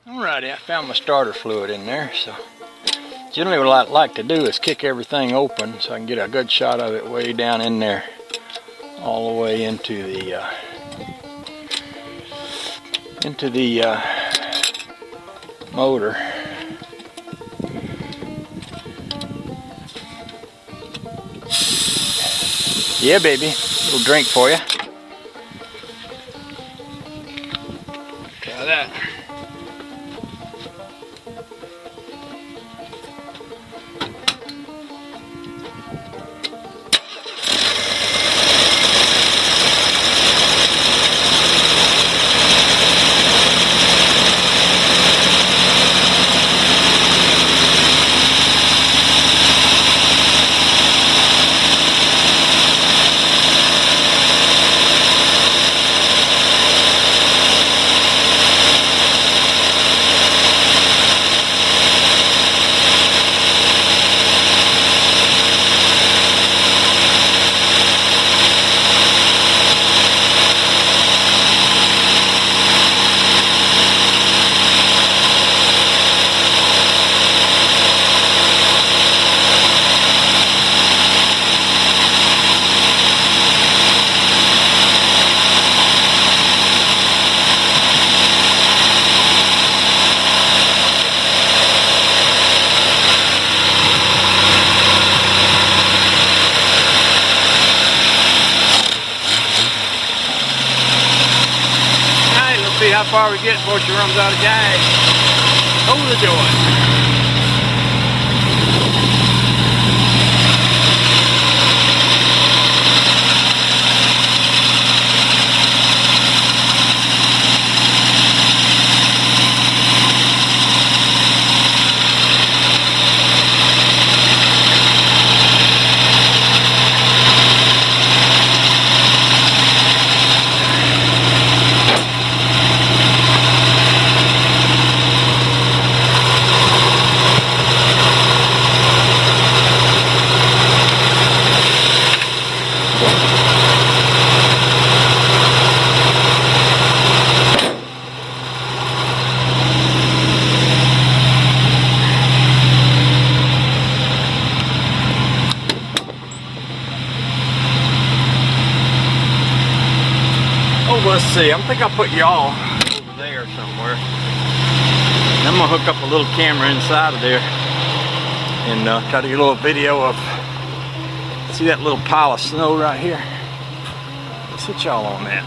Alrighty, I found my starter fluid in there, so generally what I like to do is kick everything open so I can get a good shot of it way down in there, all the way into the motor. Yeah, baby, little drink for you. Try that. See how far we get before she runs out of gas. Hold the joint. Let's see, I think I'll put y'all over there somewhere. And I'm gonna hook up a little camera inside of there and try to get a little video of, see that little pile of snow right here? Let's hit y'all on that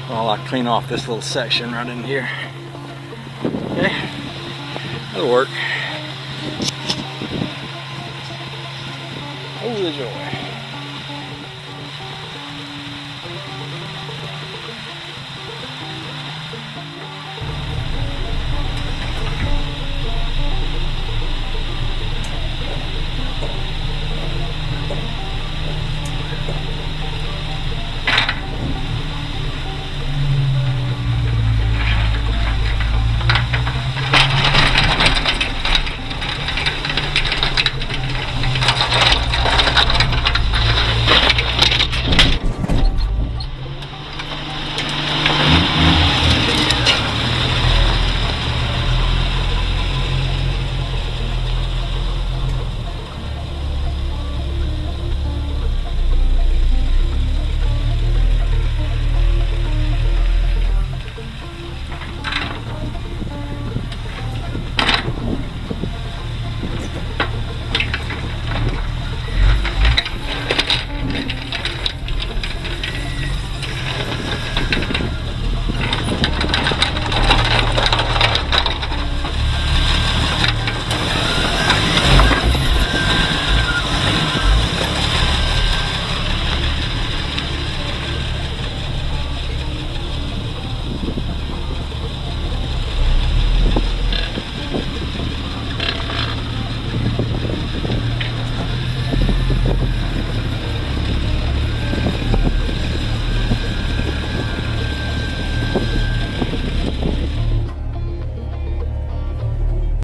while I clean off this little section right in here. Okay, that'll work. Oh, the joy.